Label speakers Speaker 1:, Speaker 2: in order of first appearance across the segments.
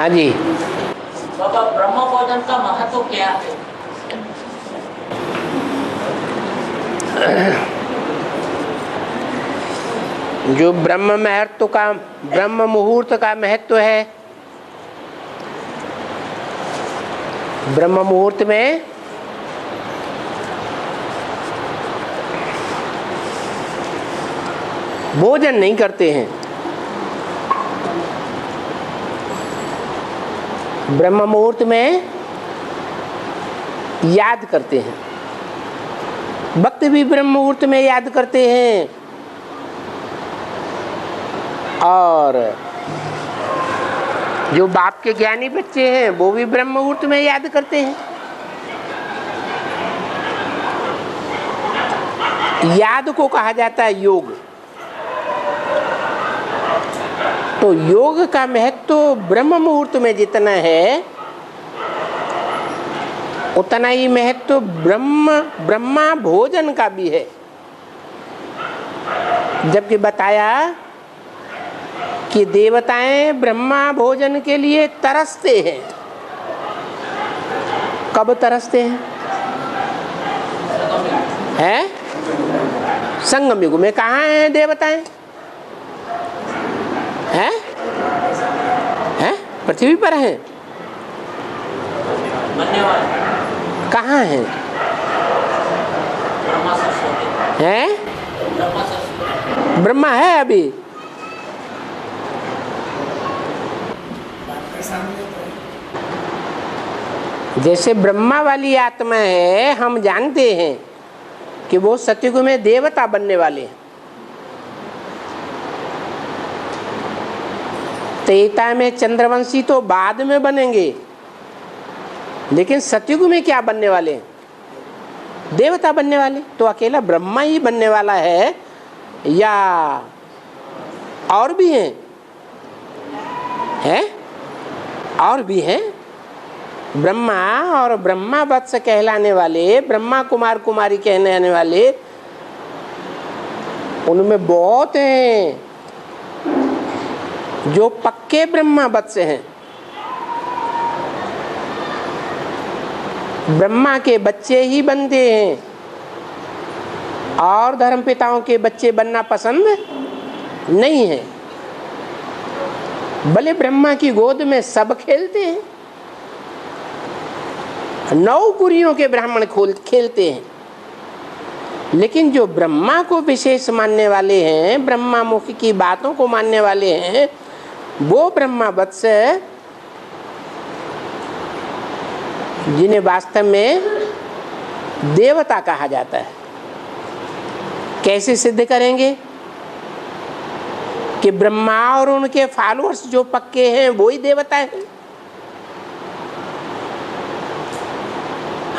Speaker 1: हाँ जी।
Speaker 2: बाबा, ब्रह्म भोजन का महत्व क्या है?
Speaker 1: जो ब्रह्म मुहूर्त का महत्व है, ब्रह्म मुहूर्त में भोजन नहीं करते हैं। ब्रह्म मुहूर्त में याद करते हैं। भक्त भी ब्रह्म मुहूर्त में याद करते हैं और जो बाप के ज्ञानी बच्चे हैं वो भी ब्रह्म मुहूर्त में याद करते हैं। याद को कहा जाता है योग। तो योग का महत्व ब्रह्म मुहूर्त में जितना है उतना ही महत्व ब्रह्मा भोजन का भी है। जबकि बताया कि देवताएं ब्रह्मा भोजन के लिए तरसते हैं। कब तरसते हैं? संगम युग में। कहाँ हैं देवताएं? हैं? पृथ्वी पर हैं? कहाँ हैं? हैं? ब्रह्मा है अभी? जैसे ब्रह्मा वाली आत्मा है, हम जानते हैं कि वो सतयुग में देवता बनने वाले हैं। त्रेता में चंद्रवंशी तो बाद में बनेंगे, लेकिन सतयुग में क्या बनने वाले हैं? देवता बनने वाले। तो अकेला ब्रह्मा ही बनने वाला है या और भी हैं? और भी हैं। ब्रह्मा और ब्रह्मा वत्स कहलाने वाले, ब्रह्मा कुमार कुमारी कहने वाले, उनमें बहुत हैं जो पक्के ब्रह्मा वत्स हैं। ब्रह्मा के बच्चे ही बनते हैं और धर्मपिताओं के बच्चे बनना पसंद नहीं है। भले ब्रह्मा की गोद में सब खेलते हैं, 9 कुरियों के ब्राह्मण खेलते हैं, लेकिन जो ब्रह्मा को विशेष मानने वाले हैं, ब्रह्मा मुख की बातों को मानने वाले हैं, वो ब्रह्मा वत्स जिन्हें वास्तव में देवता कहा जाता है। कैसे सिद्ध करेंगे कि ब्रह्मा और उनके फॉलोअर्स जो पक्के हैं वो ही देवता हैं?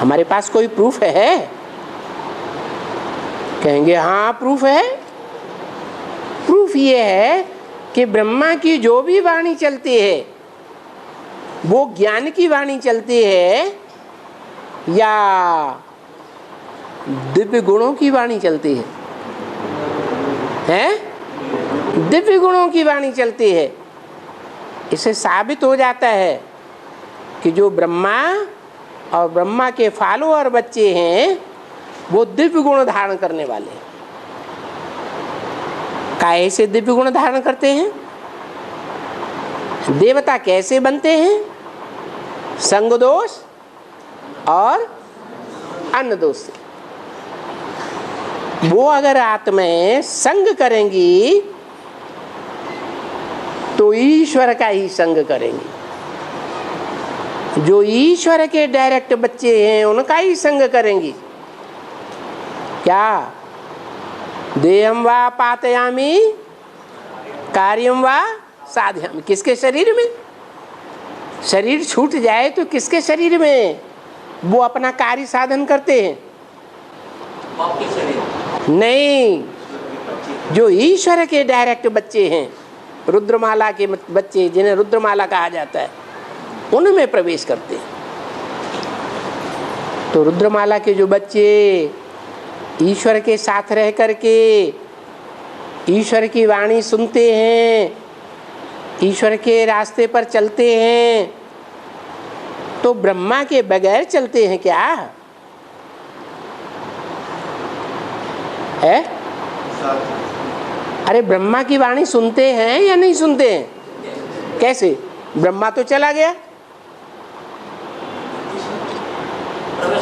Speaker 1: हमारे पास कोई प्रूफ है? कहेंगे हाँ प्रूफ है। प्रूफ ये है कि ब्रह्मा की जो भी वाणी चलती है वो ज्ञान की वाणी चलती है या दिव्य गुणों की वाणी चलती है? दिव्य गुणों की वाणी चलती है। इससे साबित हो जाता है कि जो ब्रह्मा और ब्रह्मा के फॉलोअर बच्चे हैं वो दिव्य गुण धारण करने वाले हैं। कैसे दिव्य गुण धारण करते हैं? देवता कैसे बनते हैं? संग दोष और अन्न दोष से। वो अगर आत्माएं संग करेंगी तो ईश्वर का ही संग करेंगी। जो ईश्वर के डायरेक्ट बच्चे हैं उनका ही संग करेंगी। क्या? देहम वा पातयामि कार्यम वा साधयामि। किसके शरीर में? शरीर छूट जाए तो किसके शरीर में वो अपना कार्य साधन करते हैं? नहीं, जो ईश्वर के डायरेक्ट बच्चे हैं, रुद्रमाला के बच्चे जिन्हें रुद्रमाला कहा जाता है, उनमें प्रवेश करते हैं। तो रुद्रमाला के जो बच्चे ईश्वर के साथ रह करके ईश्वर की वाणी सुनते हैं ईश्वर के रास्ते पर चलते हैं तो ब्रह्मा के बगैर चलते हैं क्या है? अरे ब्रह्मा की वाणी सुनते हैं या नहीं सुनते हैं? कैसे? ब्रह्मा तो चला गया,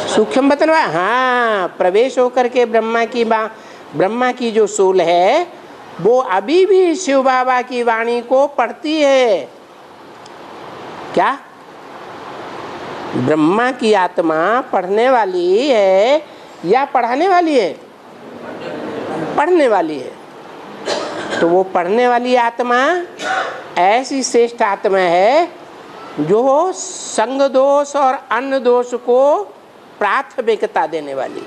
Speaker 1: सूक्ष्म बतनवा, हाँ, प्रवेश होकर के ब्रह्मा की जो सोल है वो अभी भी शिव बाबा की वाणी को पढ़ती है। क्या? ब्रह्मा की आत्मा पढ़ने वाली है या पढ़ाने वाली है? पढ़ने वाली है। तो वो पढ़ने वाली आत्मा ऐसी श्रेष्ठ आत्मा है जो संग दोष और अन्न दोष को प्राथमिकता देने वाली।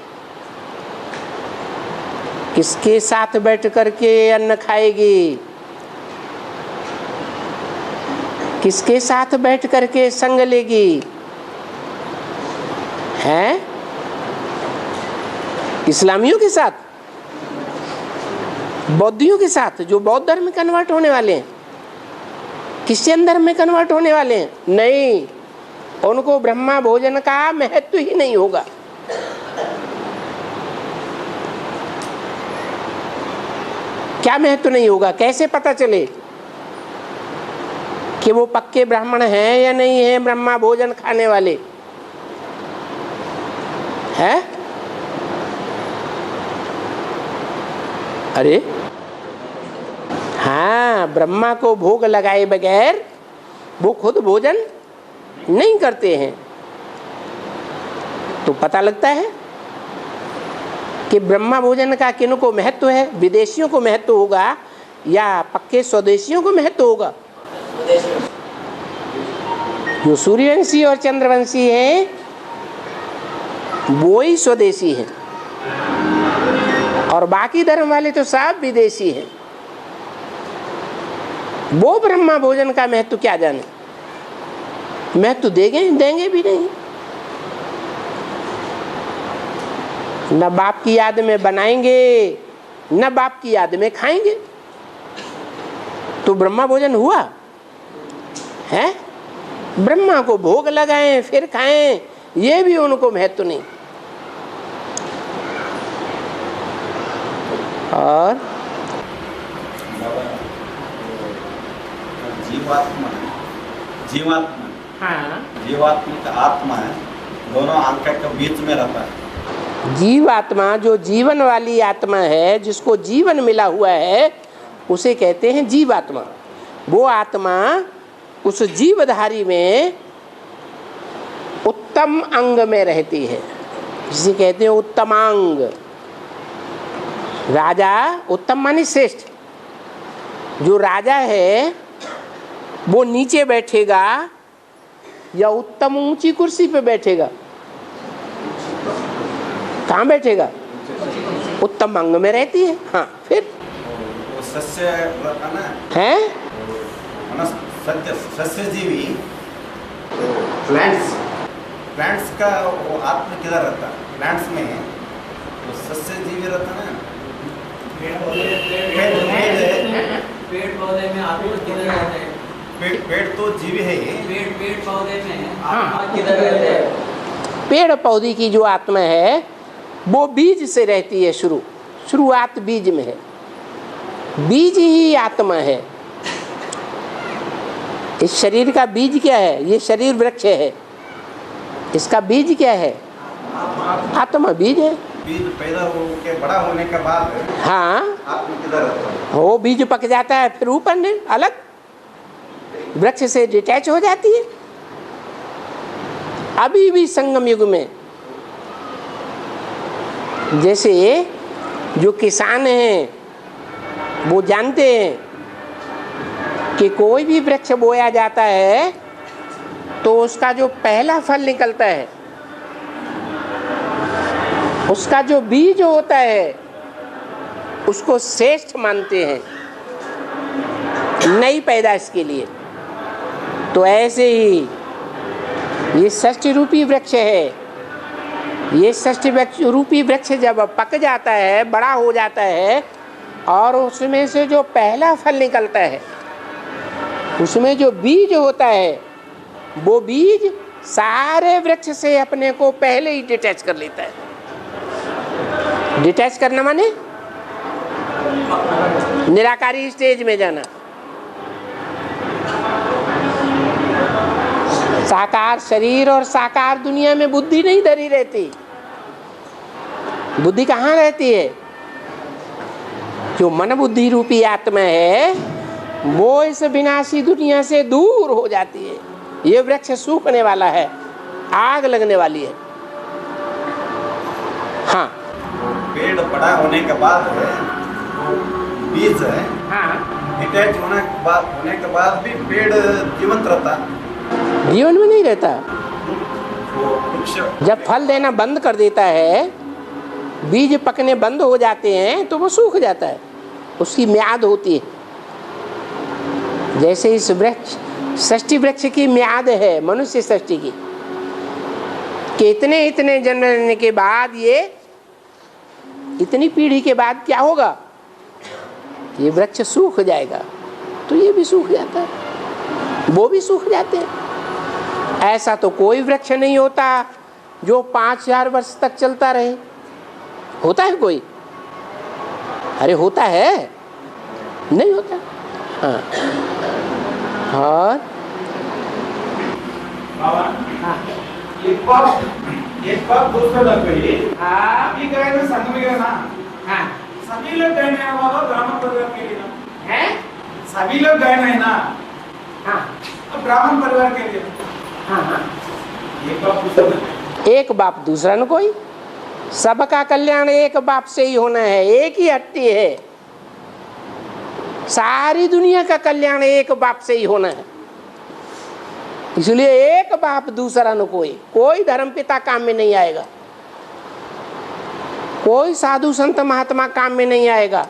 Speaker 1: किसके साथ बैठ करके अन्न खाएगी? किसके साथ बैठ करके संग लेगी? हैं? इस्लामियों के साथ, बौद्धियों के साथ, जो बौद्ध धर्म में कन्वर्ट होने वाले हैं, क्रिश्चियन धर्म में कन्वर्ट होने वाले हैं? नहीं, उनको ब्रह्मा भोजन का महत्व ही नहीं होगा। क्या महत्व नहीं होगा? कैसे पता चले कि वो पक्के ब्राह्मण हैं या नहीं हैं ब्रह्मा भोजन खाने वाले? है? अरे हाँ, ब्रह्मा को भोग लगाए बगैर वो खुद भोजन नहीं करते हैं। तो पता लगता है कि ब्रह्मा भोजन का किनको महत्व है? विदेशियों को महत्व होगा या पक्के स्वदेशियों को महत्व होगा? जो सूर्यवंशी और चंद्रवंशी हैं वो ही स्वदेशी हैं, और बाकी धर्म वाले तो सब विदेशी हैं। वो ब्रह्मा भोजन का महत्व क्या जाने? महत्व देंगे भी नहीं। न बाप की याद में बनाएंगे, न बाप की याद में खाएंगे। तो ब्रह्मा भोजन हुआ है? ब्रह्मा को भोग लगाएं फिर खाएं, ये भी उनको महत्व नहीं। और
Speaker 3: जीवात्मा का आत्मा है, दोनों अंक के बीच में रहता है।
Speaker 1: जीवात्मा जो जीवन वाली आत्मा है, जिसको जीवन मिला हुआ है, उसे कहते हैं जीवात्मा। वो आत्मा उस जीवधारी में उत्तम अंग में रहती है, जिसे कहते हैं उत्तमांग। राजा उत्तम माने श्रेष्ठ। जो राजा है वो नीचे बैठेगा या उत्तम ऊंची कुर्सी पे बैठेगा? कहाँ बैठेगा? उत्तम अंग में रहती है। हाँ, फिर
Speaker 3: सस्य
Speaker 1: है
Speaker 3: सस्य जीवी, प्लांट्स का वो आत्मा किधर रहता है? प्लांट्स में तो सस्य जीवी रहता है ना।
Speaker 2: पेड़ पौधे में आत्मा किधर रहते हैं?
Speaker 3: पेड़ तो जीवी है ही।
Speaker 2: पेड़ पौधे में
Speaker 1: हाँ,
Speaker 2: किधर रहते हैं?
Speaker 1: पेड़ पौधे की जो आत्मा है वो बीज से रहती है। शुरुआत बीज में है। बीज ही आत्मा है। इस शरीर का बीज क्या है? ये शरीर वृक्ष है, इसका बीज क्या है? आत्मा बीज है।
Speaker 3: बीज पैदा होकर बड़ा होने के बाद
Speaker 1: हाँ,
Speaker 3: आत्मा किधर रहता है?
Speaker 1: वो बीज पक जाता है, फिर ऊपर नहीं, अलग वृक्ष से डिटैच हो जाती है। अभी भी संगम युग में जैसे जो किसान हैं वो जानते हैं कि कोई भी वृक्ष बोया जाता है तो उसका जो पहला फल निकलता है, उसका जो बीज होता है, उसको श्रेष्ठ मानते हैं नई पैदाइश के लिए। तो ऐसे ही ये षष्ठ रूपी वृक्ष है। ये षष्ठ रूपी वृक्ष जब पक जाता है, बड़ा हो जाता है, और उसमें से जो पहला फल निकलता है उसमें जो बीज होता है वो बीज सारे वृक्ष से अपने को पहले ही डिटैच कर लेता है। डिटैच करना माने निराकारी स्टेज में जाना। साकार शरीर और साकार दुनिया में बुद्धि नहीं धरी रहती। बुद्धि कहाँ रहती है? जो मन बुद्धि रूपी आत्मा है वो इस विनाशी दुनिया से दूर हो जाती है। ये वृक्ष सूखने वाला है, आग लगने वाली है। हाँ,
Speaker 3: पेड़ बड़ा होने के बाद बीज है,
Speaker 1: हाँ,
Speaker 3: डिटैच होने के बाद भी पेड़ जीवंत रहता,
Speaker 1: जीवन में नहीं रहता।
Speaker 3: वृक्ष
Speaker 1: जब फल देना बंद कर देता है, बीज पकने बंद हो जाते हैं तो वो सूख जाता है, उसकी म्याद होती है। जैसे इस वृक्ष षष्ठी वृक्ष की म्याद है मनुष्य षष्ठी की, कि इतने जन्म लेने के बाद, ये इतनी पीढ़ी के बाद क्या होगा, ये वृक्ष सूख जाएगा। तो ये भी सूख जाता है, वो भी सूख जाते हैं। ऐसा तो कोई वृक्ष नहीं होता जो 5000 वर्ष तक चलता रहे। होता है कोई? अरे होता है? नहीं होता। हाँ, और
Speaker 4: एक बात दूसरा लग गई।
Speaker 1: हाँ,
Speaker 4: अभी गए थे संघ में गए ना,
Speaker 1: हाँ,
Speaker 4: सभी लोग गए ना बाबा ब्राह्मण परिवार के लिए ना,
Speaker 1: है,
Speaker 4: सभी लोग गए नहीं ना,
Speaker 1: हाँ,
Speaker 4: अब ब्राह्मण परिवार के लिए
Speaker 1: हाँ, हाँ।
Speaker 4: एक बात दूसरा लग
Speaker 1: एक बाप दूसरा न कोई, सबका कल्याण एक बाप से ही होना है। एक ही हट्टी है, सारी दुनिया का कल्याण एक बाप से ही होना है। इसलिए एक बाप दूसरा न कोई। कोई धर्म पिता काम में नहीं आएगा, कोई साधु संत महात्मा काम में नहीं आएगा।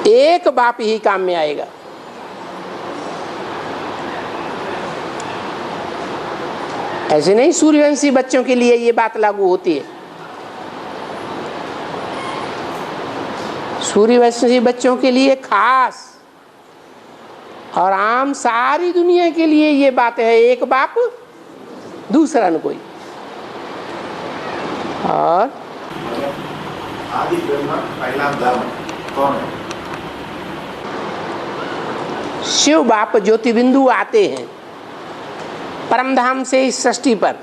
Speaker 1: एक बाप ही काम में आएगा। ऐसे नहीं सूर्यवंशी बच्चों के लिए ये बात लागू होती है। सूर्यवंशी बच्चों के लिए खास और आम सारी दुनिया के लिए ये बात है, एक बाप दूसरा न कोई। और
Speaker 3: आदि ब्रह्म पहला ब्रह्म कौन है?
Speaker 1: शिव बाप ज्योतिबिंदु आते हैं परमधाम से इस सृष्टि पर।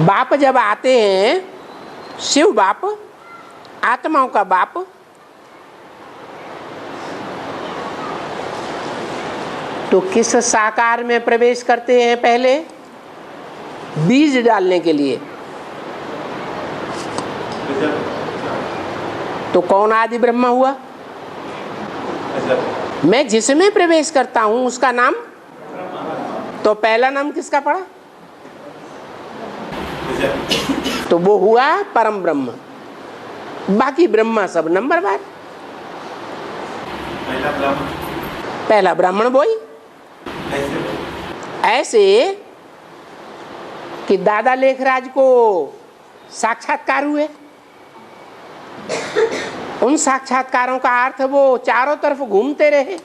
Speaker 1: बाप जब आते हैं, शिव बाप आत्माओं का बाप, तो किस साकार में प्रवेश करते हैं? पहले बीज डालने के लिए। तो कौन आदि ब्रह्मा हुआ? मैं जिसमें प्रवेश करता हूं उसका नाम, तो पहला नाम किसका पड़ा? तो वो हुआ परम ब्रह्म। बाकी ब्रह्मा सब नंबरवार। पहला ब्राह्मण बोई। ऐसे कि दादा लेखराज को साक्षात्कार हुए, उन साक्षात्कारों का अर्थ वो चारों तरफ घूमते रहे,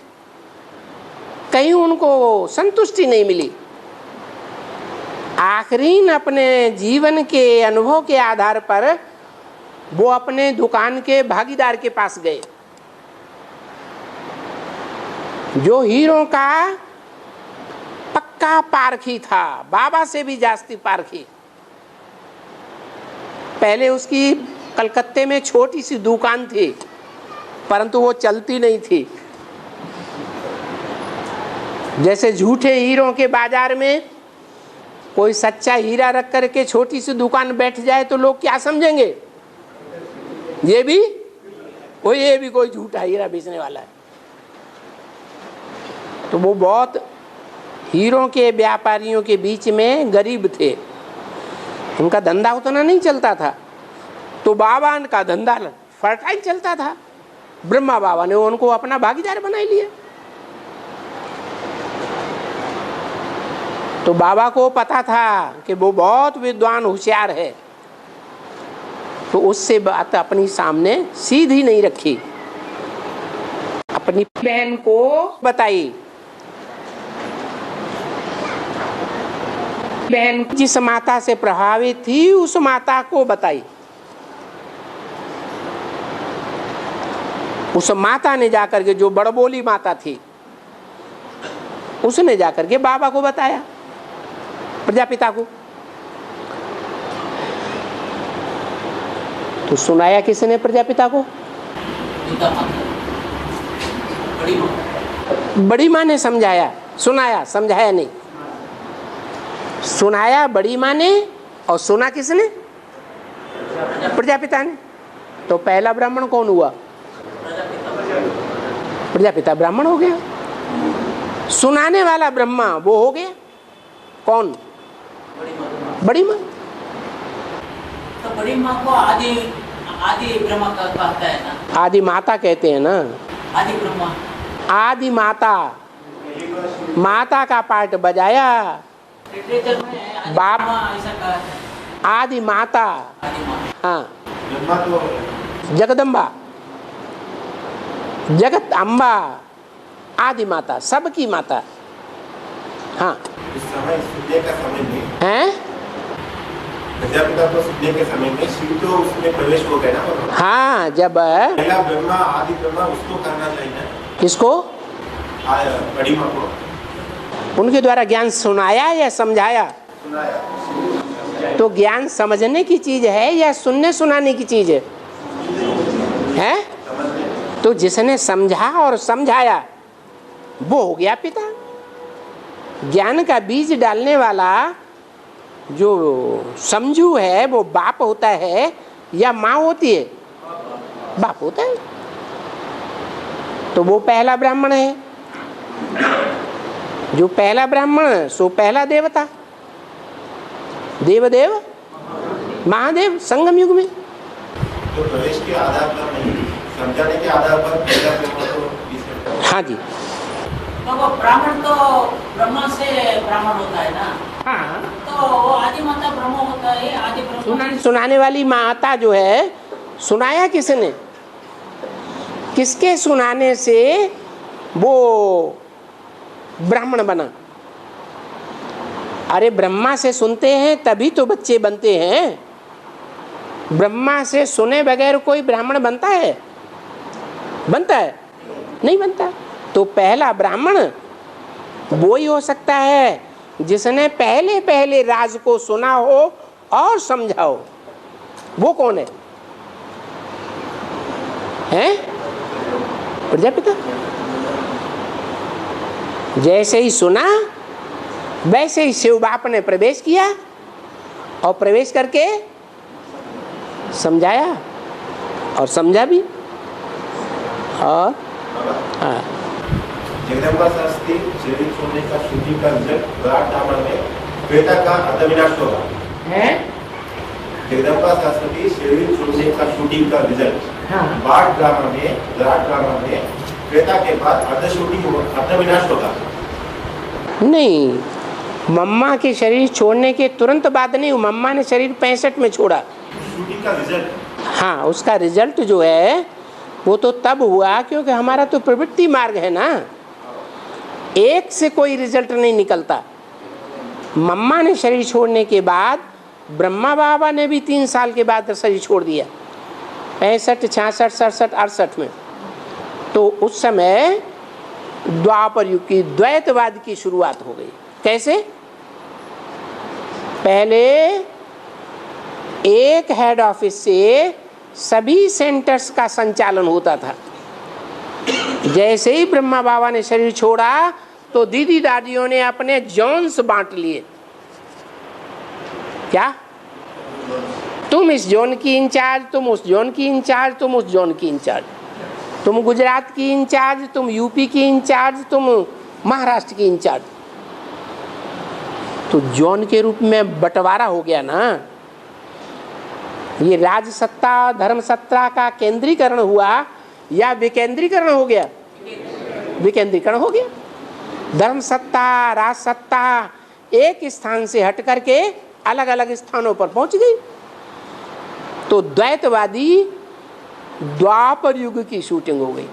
Speaker 1: कहीं उनको संतुष्टि नहीं मिली। आखिरीन अपने जीवन के अनुभव के आधार पर वो अपने दुकान के भागीदार के पास गए, जो हीरों का पक्का पारखी था, बाबा से भी जास्ती पारखी। पहले उसकी कलकत्ते में छोटी सी दुकान थी, परंतु वो चलती नहीं थी। जैसे झूठे हीरों के बाजार में कोई सच्चा हीरा रख करके छोटी सी दुकान बैठ जाए तो लोग क्या समझेंगे? ये भी कोई झूठा हीरा बेचने वाला है। तो वो बहुत हीरों के व्यापारियों के बीच में गरीब थे, उनका धंधा उतना नहीं चलता था। तो बाबा का धंधा फर्टाइल चलता था। ब्रह्मा बाबा ने उनको अपना भागीदार बना लिया। तो बाबा को पता था कि वो बहुत विद्वान होशियार है, तो उससे बात अपनी सामने सीधी नहीं रखी, अपनी बहन को बताई। बहन जिस माता से प्रभावित थी उस माता को बताई। उस माता ने जाकर के, जो बड़बोली माता थी, उसने जाकर के बाबा को बताया, प्रजापिता को। तो सुनाया किसने प्रजापिता को? बड़ी माँ ने समझाया, सुनाया, समझाया नहीं। सुनाया बड़ी माँ ने और सुना किसने? प्रजापिता ने। तो पहला ब्राह्मण कौन हुआ? प्रजापिता ब्राह्मण हो गया। सुनाने वाला ब्रह्मा वो हो गया कौन? बड़ी माँ।
Speaker 2: तो बड़ी माँ को आदि ब्रह्मा कहता है ना,
Speaker 1: आदि माता कहते हैं ना।
Speaker 2: आदि ब्रह्मा,
Speaker 1: आदि माता, माता का पार्ट बजाया।
Speaker 2: लिटरेचर में आदि
Speaker 1: बाप,
Speaker 2: ब्रह्मा ऐसा कहा है।
Speaker 1: आदि माता,
Speaker 2: आदि माँ,
Speaker 1: हाँ,
Speaker 3: ब्रह्मा तो
Speaker 1: जगदम्बा, जगत अम्बा, आदि माता, सबकी माता। हाँ,
Speaker 3: इस समय सूर्य का समय में,
Speaker 1: हैं?
Speaker 3: प्रजापिता को सूर्य के समय में शिव तो उसमें प्रवेश हो गया ना।
Speaker 1: हाँ, जब
Speaker 3: पहला ब्रह्मा, आदि ब्रह्मा, उसको करना चाहिए ना,
Speaker 1: किसको?
Speaker 3: बड़ी माँ को।
Speaker 1: उनके द्वारा ज्ञान सुनाया या समझाया?
Speaker 3: सुनाया।
Speaker 1: तो ज्ञान समझने की चीज है या सुनने सुनाने की चीज है? हैं? तो जिसने समझा और समझाया वो हो गया पिता। ज्ञान का बीज डालने वाला जो समझू है वो बाप होता है या माँ होती है? बाप होता है। तो वो पहला ब्राह्मण है। जो पहला ब्राह्मण सो पहला देवता, देवदेव महादेव संगम युग में।
Speaker 3: तो प्रवेश के आधार पर नहीं, समझाने के आधार पर पहला ब्रह्मा को।
Speaker 1: हाँ जी।
Speaker 2: तो वो ब्राह्मण तो ब्रह्मा से ब्राह्मण होता है ना।
Speaker 1: हाँ,
Speaker 2: तो वो आदि माता ब्रह्म होता है, आदि ब्रह्म।
Speaker 1: सुनाने वाली माता जो है, सुनाया किसने? किसके सुनाने से वो ब्राह्मण बना? अरे ब्रह्मा से सुनते हैं तभी तो बच्चे बनते हैं। ब्रह्मा से सुने बगैर कोई ब्राह्मण बनता है? बनता है? नहीं बनता। तो पहला ब्राह्मण वो ही हो सकता है जिसने पहले पहले राज को सुना हो और समझा हो। वो कौन है? हैं? प्रजापिता। जैसे ही सुना वैसे ही शिव बाप ने प्रवेश किया और प्रवेश करके समझाया और समझा भी। और हाँ,
Speaker 3: जगदम्बा शास्त्री शरीर छोड़ने का शुद्धि का रिजल्ट विराट ब्राह्मण में त्रेता का अंतविनाश होगा।
Speaker 1: है?
Speaker 3: जगदम्बा शास्त्री शरीर छोड़ने का शुद्धि का रिजल्ट
Speaker 1: हाँ।
Speaker 3: विराट ब्राह्मण में त्रेता के बाद अंतविनाश होगा।
Speaker 1: नहीं, मम्मा के शरीर छोड़ने के तुरंत बाद नहीं, मम्मा ने शरीर 65 में छोड़ा।
Speaker 3: शुद्धि का रिजल्ट,
Speaker 1: हाँ, उसका रिजल्ट जो है वो तो तब हुआ क्योंकि हमारा तो प्रवृत्ति मार्ग है ना, एक से कोई रिजल्ट नहीं निकलता। मम्मा ने शरीर छोड़ने के बाद ब्रह्मा बाबा ने भी 3 साल के बाद शरीर छोड़ दिया, 65, 66, 67, 68 में। तो उस समय द्वापर युग की द्वैतवाद की शुरुआत हो गई। कैसे? पहले एक हेड ऑफिस से सभी सेंटर्स का संचालन होता था। जैसे ही ब्रह्मा बाबा ने शरीर छोड़ा तो दीदी दादियों ने अपने जोन्स बांट लिए। क्या? तुम इस जोन की इंचार्ज, तुम उस जोन की इंचार्ज, तुम उस जोन की इंचार्ज, तुम गुजरात की इंचार्ज, तुम यूपी की इंचार्ज, तुम महाराष्ट्र की इंचार्ज। तो जोन के रूप में बंटवारा हो गया ना। ये राज सत्ता धर्म सत्ता का केंद्रीकरण हुआ या विकेंद्रीकरण हो गया? विकेंद्रीकरण हो गया। धर्म सत्ता राज सत्ता एक स्थान से हट करके अलग अलग स्थानों पर पहुंच गई। तो द्वैतवादी द्वापर युग की शूटिंग हो गई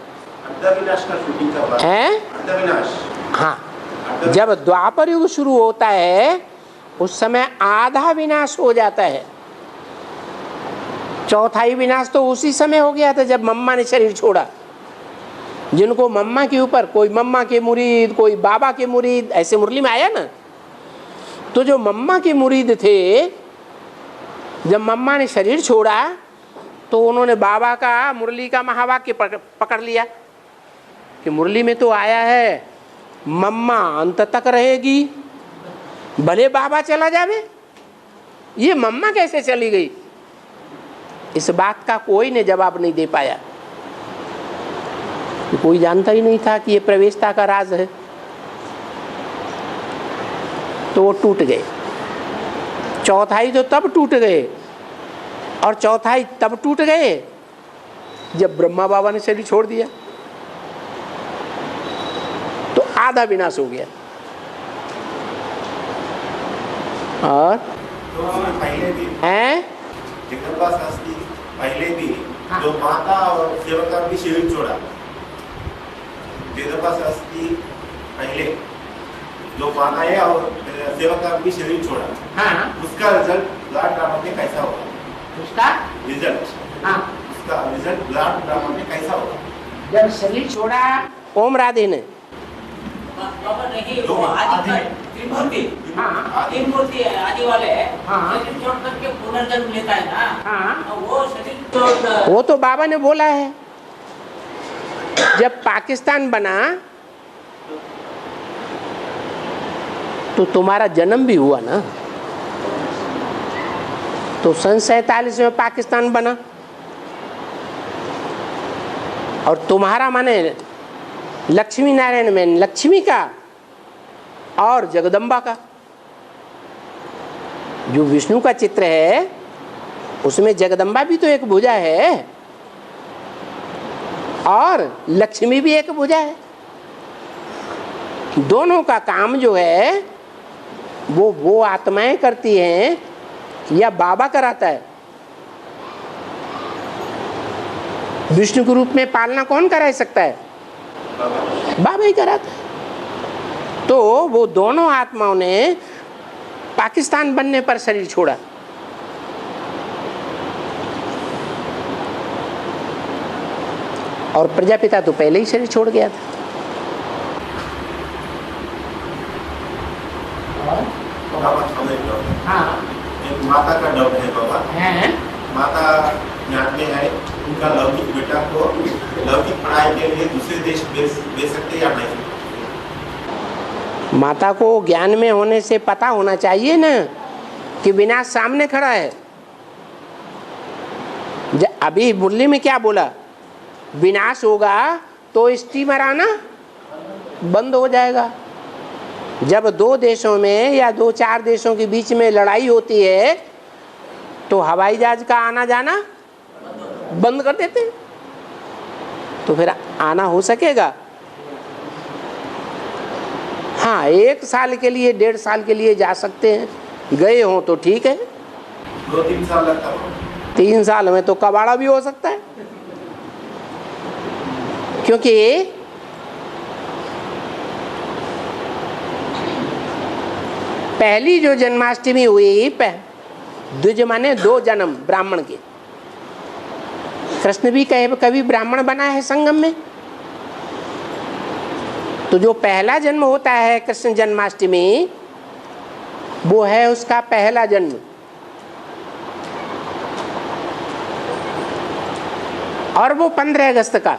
Speaker 3: अविनाश का शूटिंग का बात
Speaker 1: है।
Speaker 3: अविनाश।
Speaker 1: हाँ, जब द्वापर युग शुरू होता है उस समय आधा विनाश हो जाता है, चौथाई विनाश तो उसी समय हो गया था जब मम्मा ने शरीर छोड़ा। जिनको मम्मा के ऊपर, कोई मम्मा के मुरीद, कोई बाबा के मुरीद, ऐसे मुरली में आया ना। तो जो मम्मा के मुरीद थे, जब मम्मा ने शरीर छोड़ा तो उन्होंने बाबा का मुरली का महावाक्य पकड़ लिया कि मुरली में तो आया है मम्मा अंत तक रहेगी, भले बाबा चला जावे, ये मम्मा कैसे चली गई। इस बात का कोई ने जवाब नहीं दे पाया, कोई जानता ही नहीं था कि ये प्रवेशता का राज है। तो वो टूट गए। चौथाई तो तब टूट गए, और चौथाई तब टूट गए जब ब्रह्मा बाबा ने शरीर छोड़ दिया, तो आधा विनाश हो गया। और
Speaker 3: तो पहले भी
Speaker 1: हैं
Speaker 3: जगदम्बा शास्त्री पहले भी जो माता और सेवका भी शरीर छोड़ा। जगदम्बा शास्त्री पहले जो माता है और सेवका भी शरीर छोड़ा।
Speaker 1: हाँ,
Speaker 3: उसका रिजल्ट ब्लड ड्रामा में कैसा होगा?
Speaker 1: उसका
Speaker 3: रिजल्ट,
Speaker 1: हाँ,
Speaker 3: उसका रिजल्ट ब्लड ड्रामा में कैसा होगा?
Speaker 1: जब शरीर छोड़ा ओम राधे ने,
Speaker 2: बाबा नहीं, वो आदि का त्रिमूर्ति,
Speaker 1: हाँ,
Speaker 2: त्रिमूर्ति है आदि वाले,
Speaker 1: हाँ।
Speaker 2: शरीर छोड़ करके पुनर्जन्म लेता है ना।
Speaker 1: हाँ,
Speaker 2: वो शरीर छोड़,
Speaker 1: वो तो बाबा ने बोला है। जब पाकिस्तान बना तो तुम्हारा जन्म भी हुआ ना, तो सन 47 में पाकिस्तान बना, और तुम्हारा माने लक्ष्मी नारायण में लक्ष्मी का और जगदम्बा का। जो विष्णु का चित्र है उसमें जगदम्बा भी तो एक भुजा है और लक्ष्मी भी एक भुजा है। दोनों का काम जो है वो आत्माएं करती हैं या बाबा कराता है। विष्णु के रूप में पालना कौन करा सकता है? बाबा ही कराता है। तो वो दोनों आत्माओं ने पाकिस्तान बनने पर शरीर छोड़ा। और प्रजापिता तो पहले ही शरीर छोड़ गया था।
Speaker 3: बाबा हमें डाउट है।
Speaker 1: हाँ,
Speaker 3: एक माता का डाउट है बाबा।
Speaker 1: है।
Speaker 3: माता ज्ञान में है, उनका लौकिक बेटा को लौकिक पढ़ाई के लिए दूसरे देश भेज सकते या नहीं?
Speaker 1: माता को ज्ञान में होने से पता होना चाहिए ना कि विनाश सामने खड़ा है। अभी मुरली में क्या बोला? विनाश होगा तो स्टीमर आना बंद हो जाएगा। जब दो देशों में या दो चार देशों के बीच में लड़ाई होती है तो हवाई जहाज का आना जाना बंद कर देते हैं, तो फिर आना हो सकेगा? हाँ, 1 साल के लिए 1.5 साल के लिए जा सकते हैं, गए हों तो ठीक है।
Speaker 3: 2-3 साल लगता है।
Speaker 1: 3 साल में तो कबाड़ा भी हो सकता है, क्योंकि पहली जो जन्माष्टमी हुई, द्विज माने 2 जन्म ब्राह्मण के। कृष्ण भी कभी ब्राह्मण बना है संगम में। तो जो पहला जन्म होता है कृष्ण जन्माष्टमी, वो है उसका पहला जन्म। और वो 15 अगस्त का।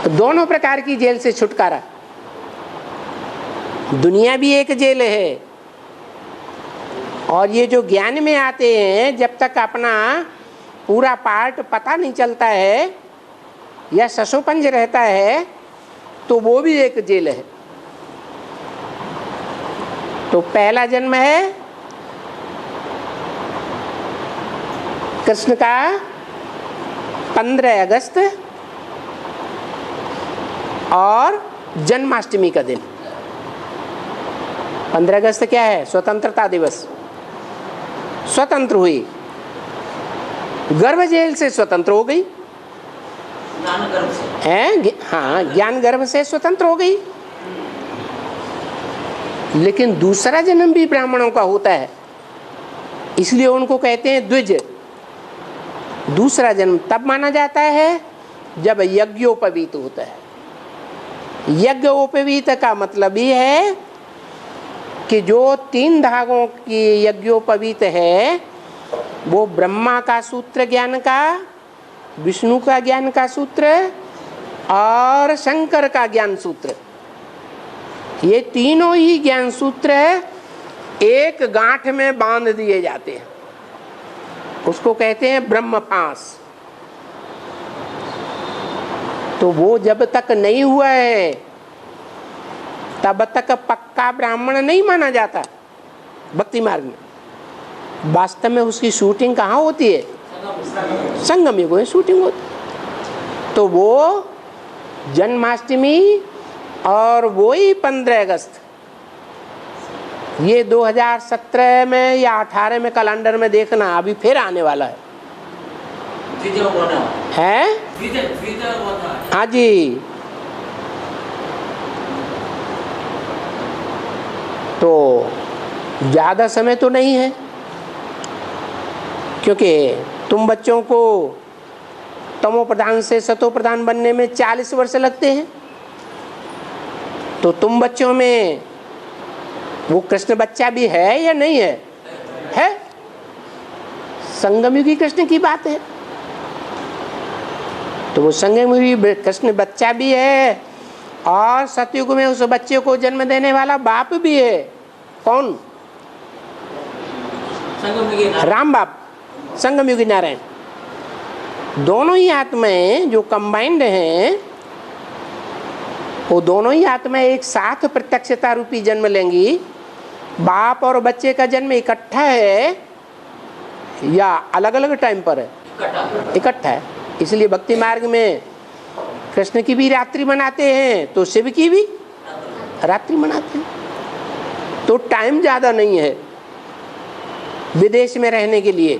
Speaker 1: तो दोनों प्रकार की जेल से छुटकारा। दुनिया भी एक जेल है, और ये जो ज्ञान में आते हैं, जब तक अपना पूरा पार्ट पता नहीं चलता है या ससोपंज रहता है, तो वो भी एक जेल है। तो पहला जन्म है कृष्ण का 15 अगस्त और जन्माष्टमी का दिन। 15 अगस्त क्या है? स्वतंत्रता दिवस। स्वतंत्र हुई, गर्भ जेल से स्वतंत्र हो गई
Speaker 2: ज्ञान गर्भ से।
Speaker 1: है। हाँ, ज्ञान गर्भ से स्वतंत्र हो गई। लेकिन दूसरा जन्म भी ब्राह्मणों का होता है, इसलिए उनको कहते हैं द्विज। दूसरा जन्म तब माना जाता है जब यज्ञोपवीत होता है। यज्ञोपवीत का मतलब ये है कि जो 3 धागों की यज्ञोपवीत है वो ब्रह्मा का सूत्र ज्ञान का, विष्णु का ज्ञान का सूत्र और शंकर का ज्ञान सूत्र, ये तीनों ही ज्ञान सूत्र एक गांठ में बांध दिए जाते हैं। उसको कहते हैं ब्रह्म पास। तो वो जब तक नहीं हुआ है तब तक पक्का ब्राह्मण नहीं माना जाता भक्ति मार्ग में। वास्तव में उसकी शूटिंग कहाँ होती है? संगम युग में शूटिंग होती। तो वो जन्माष्टमी और वो ही 15 अगस्त, ये 2017 में या 18 में कैलेंडर में देखना, अभी फिर आने वाला है। हाँ जी। तो ज़्यादा समय तो नहीं है, क्योंकि तुम बच्चों को तमो प्रधान से सतो प्रधान बनने में 40 वर्ष लगते हैं। तो तुम बच्चों में वो कृष्ण बच्चा भी है या नहीं है? है। संगमयुगी कृष्ण की बात है। तो वो संगमयुगी कृष्ण बच्चा भी है और सतयुग में उस बच्चे को जन्म देने वाला बाप भी है। कौन? राम बाप, संगमयुगी नारायण। दोनों ही आत्माएं जो कंबाइंड हैं, वो दोनों ही आत्माएं एक साथ प्रत्यक्षता रूपी जन्म लेंगी। बाप और बच्चे का जन्म इकट्ठा है या अलग अलग टाइम पर है? इकट्ठा है। इसलिए भक्ति मार्ग में कृष्ण की भी रात्रि मनाते हैं तो शिव की भी रात्रि मनाते हैं। तो टाइम ज़्यादा नहीं है विदेश में रहने के लिए,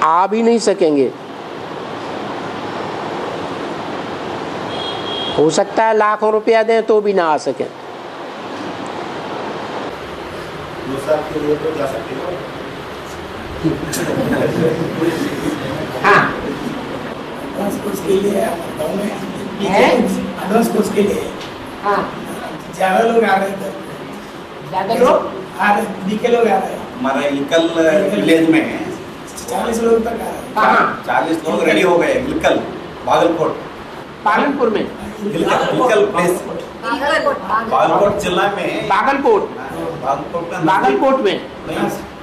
Speaker 1: आ भी नहीं सकेंगे। हो सकता है लाखों रुपया दें तो भी ना आ सकें।
Speaker 3: 2 साल के लिए तो जा सकते हो।
Speaker 1: हाँ,
Speaker 5: एडवांस कोर्स के लिए एडवांस कोर्स के लिए
Speaker 1: हाँ,
Speaker 5: ज़्यादा लोग आ रहे थे।
Speaker 1: ज़्यादा लोग
Speaker 5: आ रहे, बीके लोग आ रहे हैं।
Speaker 6: हमारा इलकल विलेज में है
Speaker 5: 40 लोग तक आ रहे हैं।
Speaker 1: कहाँ?
Speaker 6: 40 लोग रेडी हो गए। इलकल भागलकोट,
Speaker 1: पालनपुर में,
Speaker 6: इलकल प्लेस भागलकोट जिला में,
Speaker 1: बागलकोट, बागलकोट में,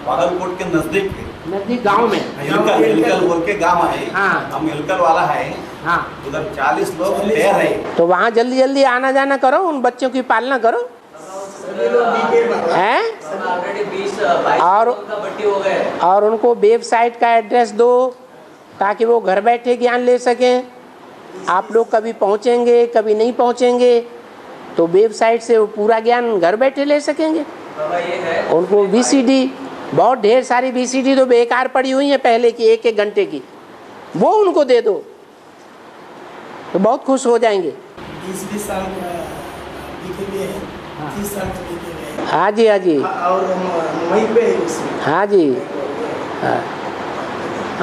Speaker 6: बागलकोट के नजदीक
Speaker 1: नजदीक गांव में
Speaker 6: इलकल बोल के गाँव है।
Speaker 1: हाँ।
Speaker 6: हम इलकल वाला है।
Speaker 1: हाँ।
Speaker 6: उधर 40 लोग तैयार है।
Speaker 1: तो वहाँ जल्दी जल्दी आना जाना करो, उन बच्चों की पालना करो। हैं? और उनको वेबसाइट का एड्रेस दो ताकि वो घर बैठे ज्ञान ले सकें। आप लोग कभी पहुँचेंगे कभी नहीं पहुँचेंगे, तो वेबसाइट से वो पूरा ज्ञान घर बैठे ले सकेंगे। उनको VCD, बहुत ढेर सारी VCD तो बेकार पड़ी हुई हैं पहले की, 1-1 घंटे की, वो उनको दे दो तो बहुत खुश हो जाएंगे।
Speaker 5: 20-20 साल का बीके भी है, 30 साल का बीके भी है।
Speaker 1: हाँ जी, हाँ जी,
Speaker 5: और मुंबई पे है उसमें।
Speaker 1: हाँ जी। हाँ।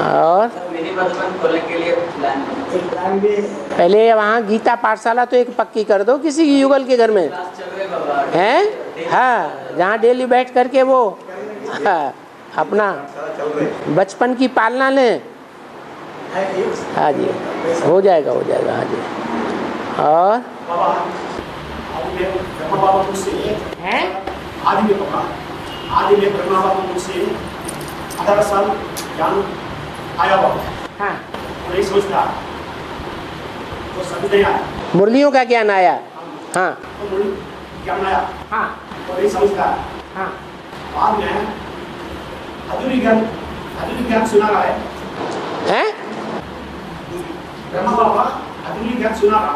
Speaker 1: और
Speaker 2: मिनी मधुबन खोलने के लिए प्लान
Speaker 5: एक प्लान भी है।
Speaker 1: पहले वहाँ गीता पाठशाला तो एक पक्की कर दो किसी की युगल के घर में, हैं? हाँ, जहाँ डेली बैठ करके वो हाँ, अपना बचपन की पालना लें। हाँ जी, हो जाएगा, हो जाएगा। हाँ जी। और हैं?
Speaker 4: आदि में पकड़ा, आदि में ब्रह्मा बाबा मुझसे 18 साल ज्ञान आया हुआ
Speaker 1: हाँ,
Speaker 4: और नहीं सोचता तो सभी नहीं आया।
Speaker 1: मुरलियों का ज्ञान आया। हाँ,
Speaker 4: तो मुझे ज्ञान आया
Speaker 1: हाँ,
Speaker 4: और नहीं समझता।
Speaker 1: हाँ।
Speaker 4: बाद में अधूरी ज्ञान सुना रहा है।
Speaker 1: हैं?
Speaker 4: ब्रह्मा बाबा अधूरी ज्ञान सुना रहा।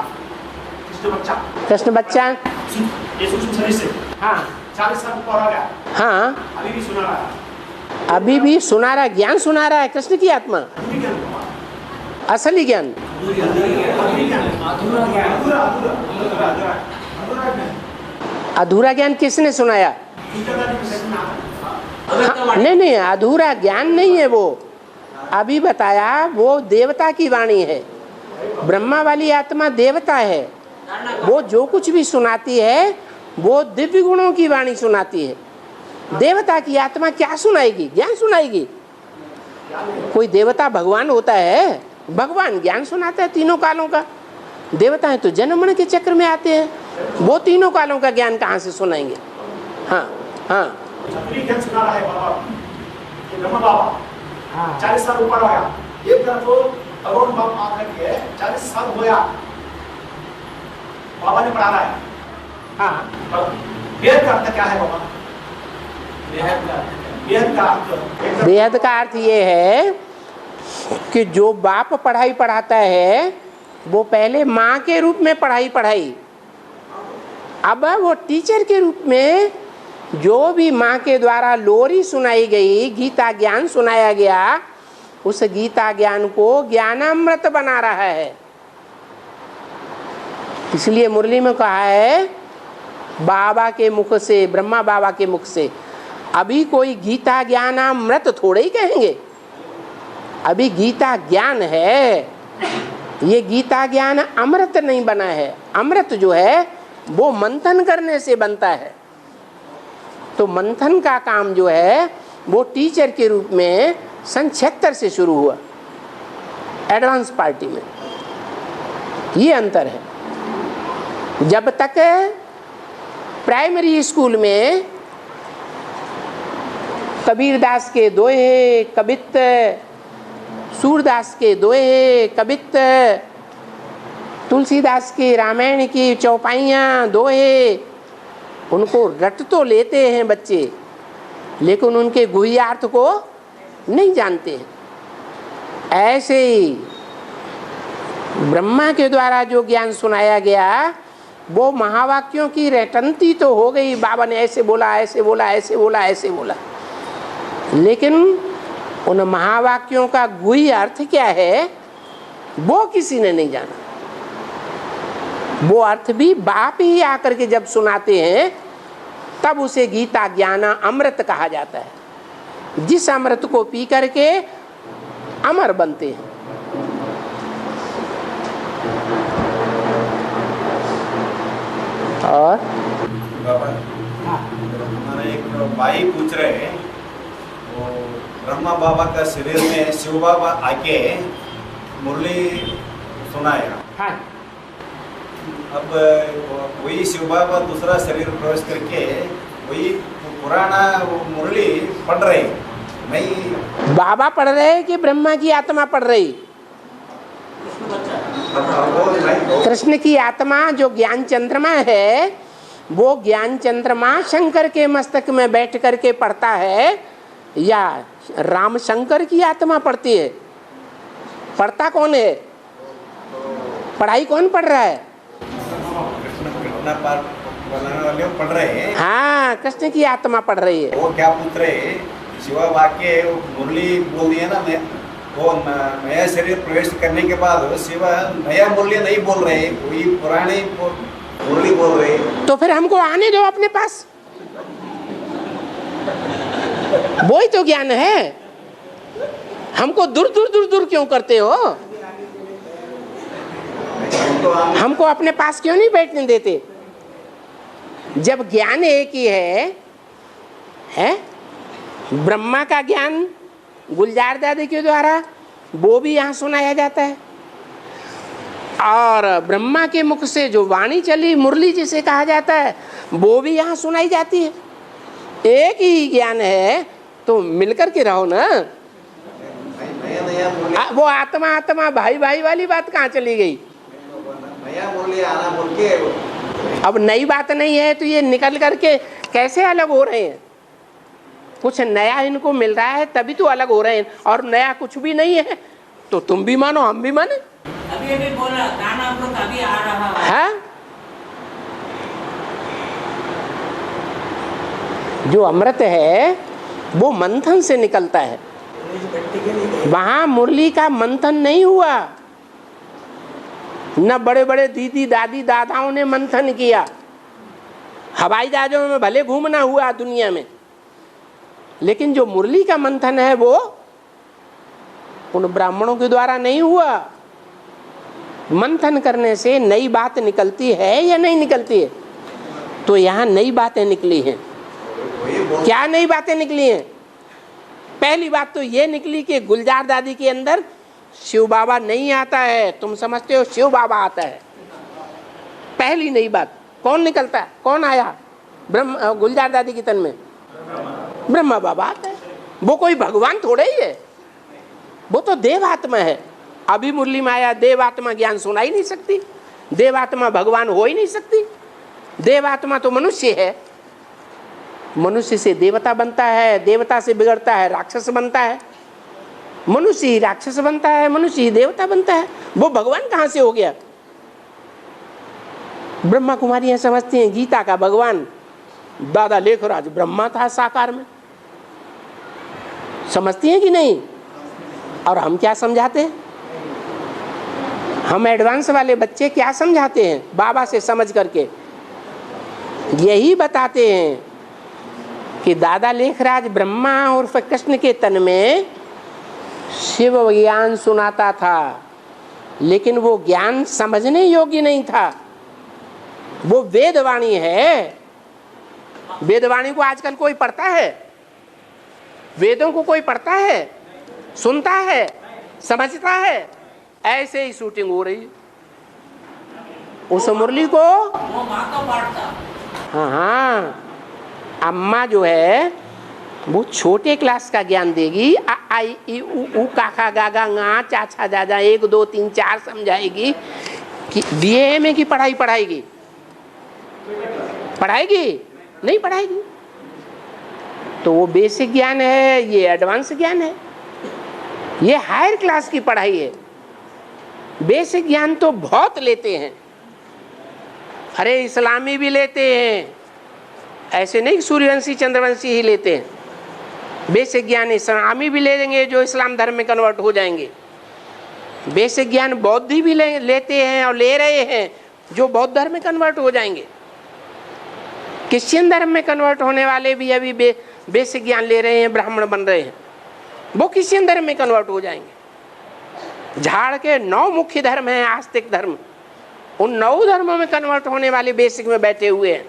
Speaker 4: कृष्ण बच्चा
Speaker 1: कृष्ण बच्चा।
Speaker 4: ये सूक्ष्म शरीर से
Speaker 1: हाँ,
Speaker 4: 40 साल ऊपर हो गया,
Speaker 1: हाँ,
Speaker 4: अभी भी सुना रहा है।
Speaker 1: अभी भी सुना रहा, ज्ञान सुना रहा है कृष्ण की आत्मा,
Speaker 4: अभी ज्ञान हुआ।
Speaker 1: असली ज्ञान।
Speaker 4: अभी ज्ञान, अधूरा ज्ञान, अधूरा ज्ञान।
Speaker 1: अधूरा ज्ञान किसने सुनाया? हाँ, नहीं, अधूरा ज्ञान नहीं है वो, अभी बताया, वो देवता की वाणी है। ब्रह्मा वाली आत्मा देवता है, वो जो कुछ भी सुनाती है वो दिव्य गुणों की वाणी सुनाती है। देवता की आत्मा क्या सुनाएगी? ज्ञान सुनाएगी। कोई देवता भगवान होता है, भगवान ज्ञान सुनाता है तीनों कालों का। देवता है तो जन्म मरण के चक्र में आते हैं, वो तीनों कालों का ज्ञान कहाँ से सुनाएंगे? हाँ हाँ,
Speaker 4: ज्ञान सुना रहा है बाबा, ये ब्रह्मा बाबा 40 साल ऊपर हो गया। एक तरफ तो अरुण बाबा आकर के 40 साल हो गया, बाबा ने पढ़ा रहा है। हाँ, वेद का अर्थ क्या है बाबा?
Speaker 1: बेहद का अर्थ ये है कि जो बाप पढ़ाई पढ़ाता है वो पहले माँ के रूप में पढ़ाई, अब वो टीचर के रूप में जो भी माँ के द्वारा लोरी सुनाई गई, गीता ज्ञान सुनाया गया, उस गीता ज्ञान को ज्ञानामृत बना रहा है। इसलिए मुरली में कहा है बाबा के मुख से, ब्रह्मा बाबा के मुख से। अभी कोई गीता ज्ञानामृत थोड़े ही कहेंगे, अभी गीता ज्ञान है, ये गीता ज्ञान अमृत नहीं बना है। अमृत जो है वो मंथन करने से बनता है, तो मंथन का काम जो है वो टीचर के रूप में सन 76 से शुरू हुआ एडवांस पार्टी में। ये अंतर है। जब तक प्राइमरी स्कूल में कबीरदास के दोहे कवित, सूरदास के दोहे कवित, तुलसीदास की रामायण की चौपाइयाँ दोहे, उनको रट तो लेते हैं बच्चे, लेकिन उनके गुह्यार्थ को नहीं जानते हैं। ऐसे ही ब्रह्मा के द्वारा जो ज्ञान सुनाया गया वो महावाक्यों की रटंती तो हो गई, बाबा ने ऐसे बोला, ऐसे बोला, ऐसे बोला, ऐसे बोला, लेकिन उन महावाक्यों का गुह्य अर्थ क्या है वो किसी ने नहीं जाना। वो अर्थ भी बाप ही आकर के जब सुनाते हैं तब उसे गीता ज्ञान अमृत कहा जाता है, जिस अमृत को पी करके अमर बनते हैं। और
Speaker 6: बाबा, हमारे एक भाई पूछ रहे हैं, वो ब्रह्मा बाबा का शरीर में शिव बाबा आके मुरली सुनाया।
Speaker 1: हाँ,
Speaker 6: अब वही शिव बाबा दूसरा शरीर प्रवेश करके वही पुराना मुरली पढ़ रहे नहीं।
Speaker 1: बाबा पढ़ रहे कि ब्रह्मा की आत्मा पढ़ रही? कृष्ण की आत्मा जो ज्ञान चंद्रमा है, वो ज्ञान चंद्रमा शंकर के मस्तक में बैठ करके पढ़ता है या राम शंकर की आत्मा पढ़ती है? पढ़ता कौन है? पढ़ाई कौन पढ़ रहा है?
Speaker 6: पढ़ रहे हैं।
Speaker 1: हाँ, कृष्ण की आत्मा पढ़ रही है।
Speaker 6: वो क्या पूछ रहे हैं, शिवा वाक्य मुरली बोल दिया ना, वो नया शरीर प्रवेश करने के बाद शिवा नया मुरली नहीं बोल रहे, वही पुराने मुरली बोल रहे।
Speaker 1: तो फिर हमको आने दो अपने पास, वो ही तो ज्ञान है। हमको दूर दूर दूर दूर क्यों करते हो? हमको अपने पास क्यों नहीं बैठने देते? जब ज्ञान एक ही है? ब्रह्मा का ज्ञान गुलजार दादी के द्वारा वो भी यहाँ सुनाया जाता है, और ब्रह्मा के मुख से जो वाणी चली, मुरली जिसे कहा जाता है, वो भी यहाँ सुनाई जाती है। एक ही ज्ञान है, तो मिलकर के रहो ना। वो आत्मा आत्मा भाई भाई वाली बात कहाँ चली गई?
Speaker 6: नया मुरली आना बोल के
Speaker 1: अब नई बात नहीं है तो ये निकल करके कैसे अलग हो रहे हैं? कुछ नया इनको मिल रहा है तभी तो अलग हो रहे हैं, और नया कुछ भी नहीं है तो तुम भी मानो हम भी माने।
Speaker 2: अभी बोल रहा गाना हम लोग अभी आ रहा है।
Speaker 1: जो अमृत है वो मंथन से निकलता है। वहां मुरली का मंथन नहीं हुआ, न बड़े बड़े दीदी दादी दादाओं ने मंथन किया। हवाई जहाजों में भले घूमना हुआ दुनिया में, लेकिन जो मुरली का मंथन है वो उन ब्राह्मणों के द्वारा नहीं हुआ। मंथन करने से नई बात निकलती है या नहीं निकलती है? तो यहाँ नई बातें निकली हैं। क्या नई बातें निकली हैं? पहली बात तो ये निकली कि गुलजार दादी के अंदर शिव बाबा नहीं आता है, तुम समझते हो शिव बाबा आता है। पहली नई बात। कौन निकलता है? कौन आया गुलजार दादी के तन में? ब्रह्मा बाबा आता है। वो कोई भगवान थोड़े ही है, वो तो देवात्मा है। अभी मुरली में आया देवात्मा ज्ञान सुना ही नहीं सकती, देवात्मा भगवान हो ही नहीं सकती। देवात्मा तो मनुष्य है, मनुष्य से देवता बनता है, देवता से बिगड़ता है राक्षस बनता है, मनुष्य ही राक्षस बनता है, मनुष्य ही देवता बनता है। वो भगवान कहाँ से हो गया? ब्रह्मा कुमारियां समझती हैं गीता का भगवान दादा लेखराज ब्रह्मा था साकार में, समझती हैं कि नहीं? और हम क्या समझाते हैं? हम एडवांस वाले बच्चे क्या समझाते हैं? बाबा से समझ करके यही बताते हैं कि दादा लेखराज ब्रह्मा और कृष्ण के तन में शिव ज्ञान सुनाता था, लेकिन वो ज्ञान समझने योग्य नहीं था। वो वेदवाणी है। वेदवाणी को आजकल कोई पढ़ता है? वेदों को कोई पढ़ता है, सुनता है, समझता है? ऐसे ही शूटिंग हो रही है। उस मुरली को
Speaker 2: वो माँ का पाठ था।
Speaker 1: हाँ, अम्मा जो है वो छोटे क्लास का ज्ञान देगी। आ आई ई उ काका गागा गा चाचा जाजा 1 2 3 4 समझाएगी। कि बीए में की पढ़ाई पढ़ाएगी? पढ़ाएगी? नहीं पढ़ाएगी। तो वो बेसिक ज्ञान है, ये एडवांस ज्ञान है, ये हायर क्लास की पढ़ाई है। बेसिक ज्ञान तो बहुत लेते हैं, अरे इस्लामी भी लेते हैं, ऐसे नहीं सूर्यवंशी चंद्रवंशी ही लेते हैं। बेसिक ज्ञान इस्लामी भी ले लेंगे जो इस्लाम धर्म में कन्वर्ट हो जाएंगे। बेसिक ज्ञान बौद्धी भी लेते हैं और ले रहे हैं जो बौद्ध धर्म में कन्वर्ट हो जाएंगे। क्रिश्चियन धर्म में कन्वर्ट होने वाले भी अभी बेसिक ज्ञान ले रहे हैं, ब्राह्मण बन रहे हैं, वो क्रिश्चियन धर्म में कन्वर्ट हो जाएंगे। झाड़ के 9 मुख्य धर्म हैं, आस्तिक धर्म, उन 9 धर्मों में कन्वर्ट होने वाले बेसिक में बैठे हुए हैं।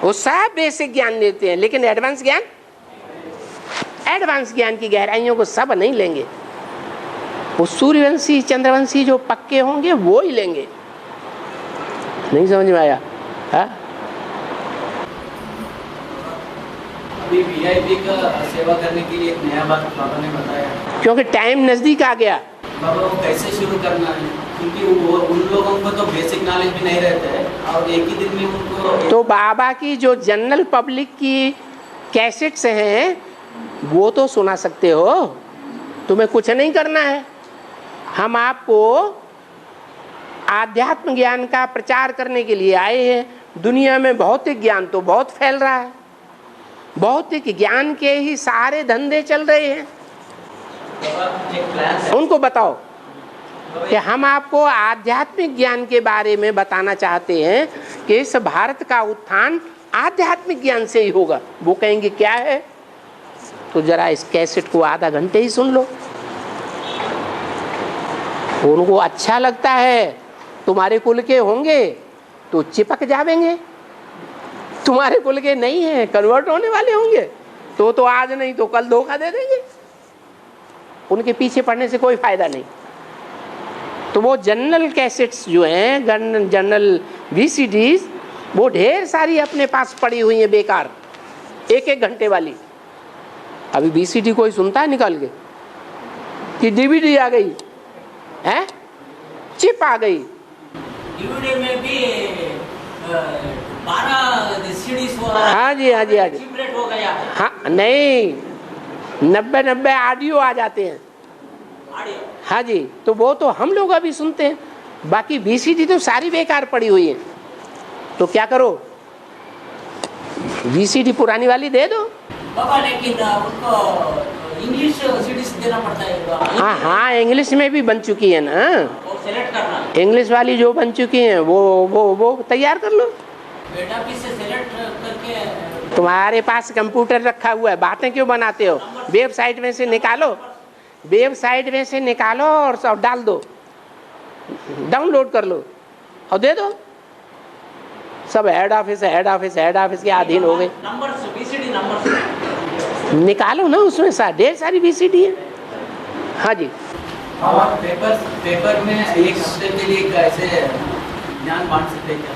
Speaker 1: वो सब बेसिक ज्ञान लेते हैं, लेकिन एडवांस ज्ञान की गहराइयों को सब नहीं लेंगे। वो सूर्यवंशी चंद्रवंशी जो पक्के होंगे वो ही लेंगे। नहीं समझ में आया?
Speaker 2: अभी वीआईपी का सेवा करने के लिए एक नया बात बाबा ने बताया।
Speaker 1: क्योंकि टाइम नजदीक आ गया।
Speaker 2: बाबा वो कैसे शुरू करना है, क्योंकि वो उन लोगों को तो बेसिक नॉलेज भी नहीं रहता है और एक ही दिन में उनको।
Speaker 1: तो बाबा की जो जनरल पब्लिक की कैसेट्स हैं वो तो सुना सकते हो, तुम्हें कुछ नहीं करना है। हम आपको आध्यात्म ज्ञान का प्रचार करने के लिए आए हैं। दुनिया में भौतिक ज्ञान तो बहुत फैल रहा है, भौतिक ज्ञान के ही सारे धंधे चल रहे हैं। उनको बताओ कि हम आपको आध्यात्मिक ज्ञान के बारे में बताना चाहते हैं कि इस भारत का उत्थान आध्यात्मिक ज्ञान से ही होगा। वो कहेंगे क्या है? तो जरा इस कैसेट को आधा घंटे ही सुन लो। उनको अच्छा लगता है, तुम्हारे कुल के होंगे तो चिपक जावेंगे, तुम्हारे कुल के नहीं है, कन्वर्ट होने वाले होंगे तो आज नहीं तो कल धोखा दे देंगे। उनके पीछे पड़ने से कोई फायदा नहीं। तो वो जनरल कैसेट्स जो हैं, जनरल वीसीडीज, वो ढेर सारी अपने पास पड़ी हुई हैं बेकार, 1-1 घंटे वाली। अभी वीसीडी कोई सुनता है निकाल के कि डीवीडी आ गई है, चिप आ गई।
Speaker 2: डीवीडी में भी 12 सीडीज हो रहा है।
Speaker 1: हाँ जी, हाँ जी, हाँ जी।
Speaker 2: चिप रेट हो गया है।
Speaker 1: हाँ नहीं, 90 ऑडियो आ जाते हैं।
Speaker 2: ऑडियो।
Speaker 1: हाँ जी, तो वो तो हम लोग अभी सुनते हैं, बाकी वीसीडी तो सारी बेकार पड़ी हुई है। तो क्या करो, VCD पुरानी वाली दे दो।
Speaker 7: बाबा लेकिन उनको इंग्लिश सीडीज देना पड़ता है।
Speaker 1: हाँ हाँ, इंग्लिश में भी बन चुकी है ना,
Speaker 7: वो सेलेक्ट करना,
Speaker 1: इंग्लिश वाली जो बन चुकी हैं वो तैयार कर लो।
Speaker 7: डेटाबेस से सेलेक्ट करके।
Speaker 1: तुम्हारे पास कंप्यूटर रखा हुआ है, बातें क्यों बनाते हो? वेबसाइट में से निकालो, वेबसाइट में से निकालो और सब डाल दो, डाउनलोड कर लो और दे दो। सब हेड ऑफिस के अधीन हो गए।
Speaker 7: नंबर्स, VCD नंबर्स
Speaker 1: निकालो ना, उसमें ढेर सारी VCD है। हाँ जी।
Speaker 2: और पेपर में एक हफ्ते के लिए कैसे ज्ञान बांट सकते हैं क्या?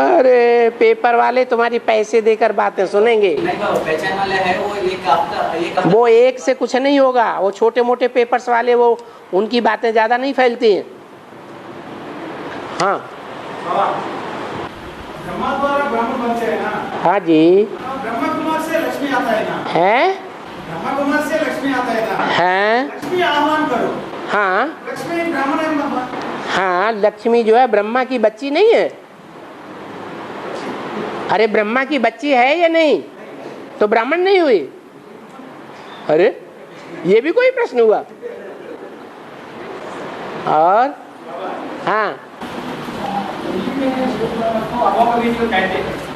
Speaker 1: अरे पेपर वाले तुम्हारी पैसे देकर बातें सुनेंगे।
Speaker 2: नहीं, वो पहचान वाले है, वो एक हफ्ता
Speaker 1: वो एक से कुछ नहीं होगा। वो छोटे मोटे पेपर्स वाले, वो उनकी बातें ज्यादा नहीं फैलती हैं। हाँ
Speaker 4: ब्रह्मा द्वारा ब्राह्मण बनते हैं ना।
Speaker 1: हाँ जी।
Speaker 4: ब्रह्मा कुमार से लक्ष्मी आता है ना।
Speaker 1: है,
Speaker 4: ब्रह्मा कुमार से लक्ष्मी आता है ना।
Speaker 1: है।
Speaker 4: लक्ष्मी आह्वान करो।
Speaker 1: हाँ
Speaker 4: लक्ष्मी ब्राह्मण है बाबा।
Speaker 1: हाँ, लक्ष्मी जो है ब्रह्मा की बच्ची नहीं है। अरे ब्रह्मा की बच्ची है या नहीं, तो ब्राह्मण नहीं हुई। अरे ये भी कोई प्रश्न हुआ? और हाँ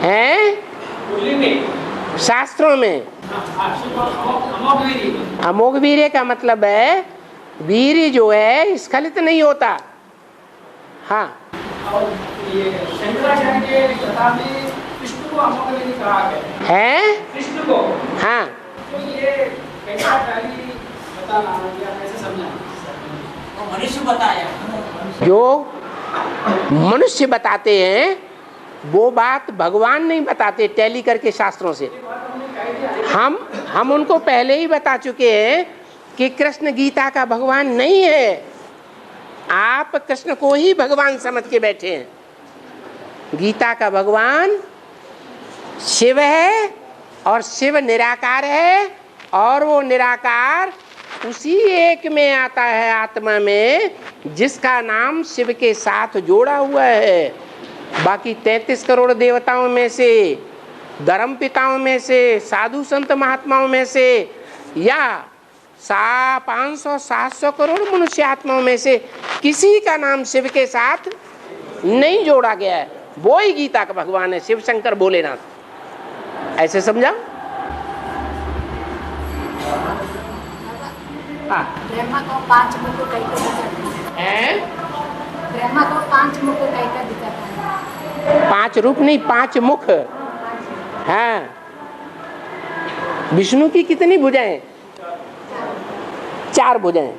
Speaker 1: हैं, शास्त्रों में अमोघ वीर्य का मतलब है वीर्य जो है स्खलित नहीं होता। हाँ,
Speaker 5: शंकराचार्य के कथा में कृष्ण को अमोघ वीर्य कहा गया
Speaker 1: है।
Speaker 5: कृष्ण को।
Speaker 1: हाँ,
Speaker 5: तो ये कैसा पहली बताना या कैसे समझना?
Speaker 7: वो मनुष्य बताया,
Speaker 1: जो मनुष्य बताते हैं वो बात भगवान नहीं बताते टैली करके शास्त्रों से। हम उनको पहले ही बता चुके हैं कि कृष्ण गीता का भगवान नहीं है। आप कृष्ण को ही भगवान समझ के बैठे हैं। गीता का भगवान शिव है और शिव निराकार है, और वो निराकार उसी एक में आता है आत्मा में जिसका नाम शिव के साथ जोड़ा हुआ है। बाकी 33 करोड़ देवताओं में से, धर्म पिताओं में से, साधु संत महात्माओं में से, या 500-700 करोड़ मनुष्य आत्माओं में से किसी का नाम शिव के साथ नहीं जोड़ा गया है। वो ही गीता का भगवान है, शिव शंकर भोलेनाथ। ऐसे समझा?
Speaker 8: ब्रह्मा को 5 मुख कैसे दिखाते हैं? ब्रह्मा को 5 मुख कैसे दिखाता है?
Speaker 1: 5 रूप नहीं, 5 मुख। हाँ, विष्णु की कितनी भुजाएं? 4 भुजाएं।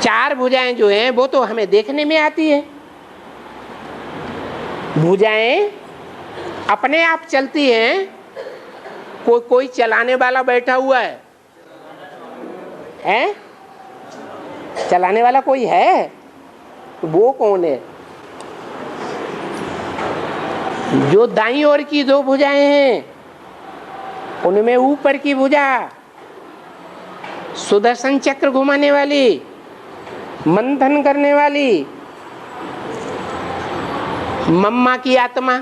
Speaker 1: 4 भुजाएं जो हैं वो तो हमें देखने में आती है। भुजाएं अपने आप चलती हैं, कोई चलाने वाला बैठा हुआ है? चलाने वाला कोई है? वो कौन है? जो दाईं ओर की 2 भुजाएं हैं उनमें ऊपर की भुजा सुदर्शन चक्र घुमाने वाली, मंथन करने वाली मम्मा की आत्मा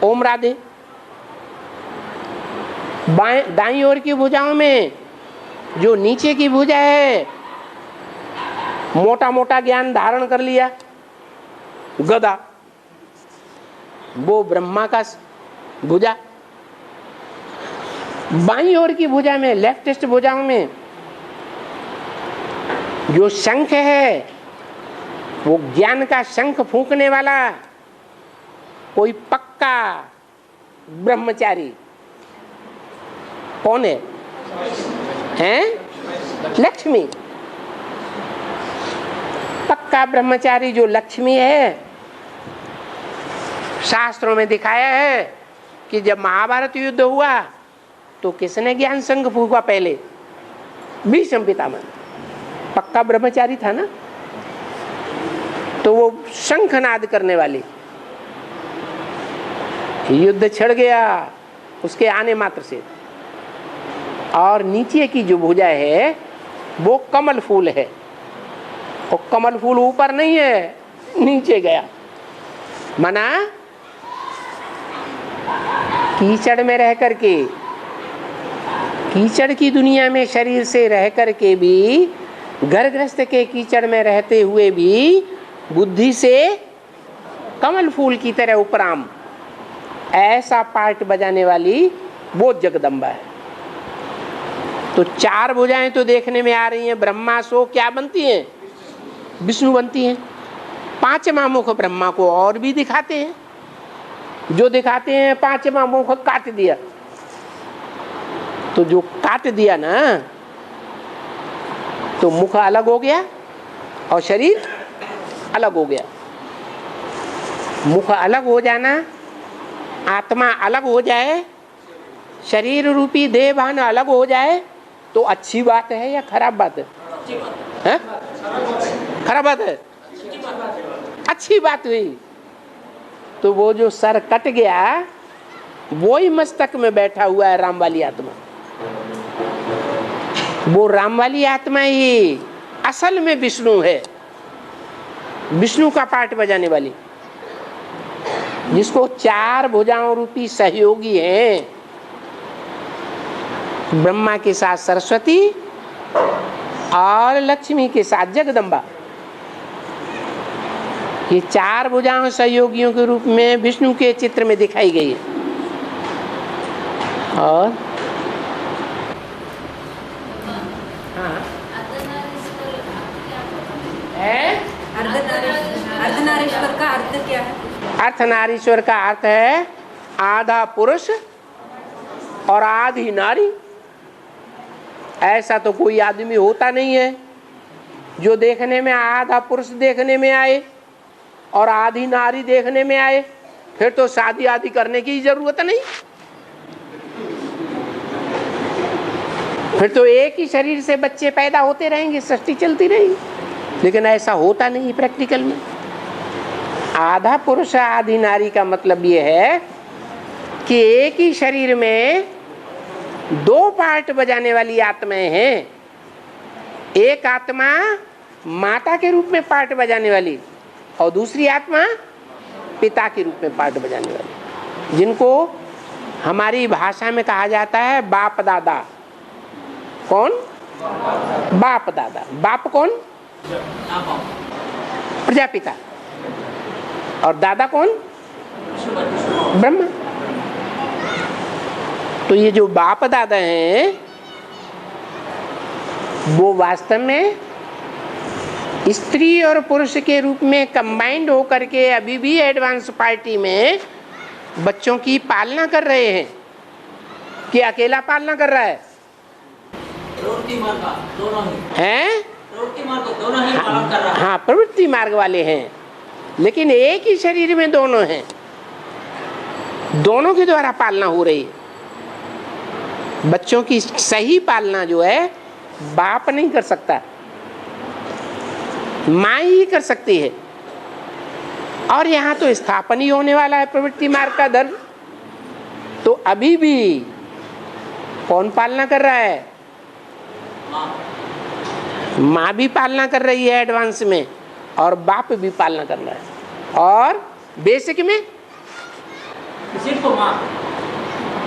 Speaker 1: ओम राधे। दाईं ओर की भुजाओं में जो नीचे की भुजा है, मोटा मोटा ज्ञान धारण कर लिया गदा, वो ब्रह्मा का भुजा। बाईं ओर की भुजा में, लेफ्टिस्ट भुजाओं में जो शंख है, वो ज्ञान का शंख फूंकने वाला कोई पक्का ब्रह्मचारी कौन है? लक्ष्मी। पक्का ब्रह्मचारी जो लक्ष्मी है, शास्त्रों में दिखाया है कि जब महाभारत युद्ध हुआ तो किसने ज्ञान शंख फूंका पहले? भीष्म पितामह। पक्का ब्रह्मचारी था ना, तो वो शंखनाद करने वाली। युद्ध छिड़ गया उसके आने मात्र से। और नीचे की जो भुजा है वो कमल फूल है, और कमल फूल ऊपर नहीं है, नीचे गया। मना कीचड़ में रह करके, कीचड़ की दुनिया में शरीर से रह करके भी, घर गृहस्थ के कीचड़ में रहते हुए भी बुद्धि से कमल फूल की तरह उपराम, ऐसा पार्ट बजाने वाली वो जगदम्बा है। तो चार भुजाएं तो देखने में आ रही हैं, ब्रह्मा सो क्या बनती हैं? विष्णु बनती हैं। पांचवा मुख ब्रह्मा को और भी दिखाते हैं, जो दिखाते हैं पांचवा मुख काट दिया, तो जो काट दिया ना, तो मुख अलग हो गया और शरीर अलग हो गया। मुख अलग हो जाना, आत्मा अलग हो जाए, शरीर रूपी देह भान अलग हो जाए, तो अच्छी बात है या खराब बात है? हैं? खराब बात है? अच्छी बात हुई। तो वो जो सर कट गया, वो ही मस्तक में बैठा हुआ है राम वाली आत्मा। वो राम वाली आत्मा ही असल में विष्णु है, विष्णु का पार्ट बजाने वाली, जिसको चार भुजाओं रूपी सहयोगी हैं, ब्रह्मा के साथ सरस्वती और लक्ष्मी के साथ जगदम्बा। ये चार भुजाओं सहयोगियों के रूप में विष्णु के चित्र में दिखाई गई है। और
Speaker 8: अर्धनारीश्वर का अर्थ क्या है?
Speaker 1: अर्धनारीश्वर का अर्थ है आधा पुरुष और आधी नारी। ऐसा तो कोई आदमी होता नहीं है जो देखने में आधा पुरुष देखने में आए और आधी नारी देखने में आए, फिर तो शादी आदि करने की जरूरत नहीं, फिर तो एक ही शरीर से बच्चे पैदा होते रहेंगे, सृष्टि चलती रहेगी। लेकिन ऐसा होता नहीं प्रैक्टिकल में। आधा पुरुष आधी नारी का मतलब ये है कि एक ही शरीर में दो पार्ट बजाने वाली आत्माएं हैं। एक आत्मा माता के रूप में पार्ट बजाने वाली और दूसरी आत्मा पिता के रूप में पार्ट बजाने वाली, जिनको हमारी भाषा में कहा जाता है बाप दादा। कौन? बाप दादा। बाप कौन? प्रजापिता। और दादा कौन? ब्रह्मा। तो ये जो बाप दादा हैं वो वास्तव में स्त्री और पुरुष के रूप में कंबाइंड होकर के अभी भी एडवांस पार्टी में बच्चों की पालना कर रहे हैं कि अकेला पालना कर रहा है?
Speaker 7: प्रवृत्ति मार्ग दोनों
Speaker 1: हैं?
Speaker 7: प्रवृत्ति मार्ग दोनों ही पालन कर रहा है।
Speaker 1: हाँ, प्रवृत्ति मार्ग वाले हैं, लेकिन एक ही शरीर में दोनों हैं, दोनों के द्वारा पालना हो रही है। बच्चों की सही पालना जो है बाप नहीं कर सकता, माँ ही कर सकती है। और यहाँ तो स्थापन ही होने वाला है प्रवृत्ति मार्ग का धर्म। तो अभी भी कौन पालना कर रहा है? माँ भी पालना कर रही है एडवांस में, और बाप भी पालना कर रहा है। और बेसिक में
Speaker 7: सिर्फ माँ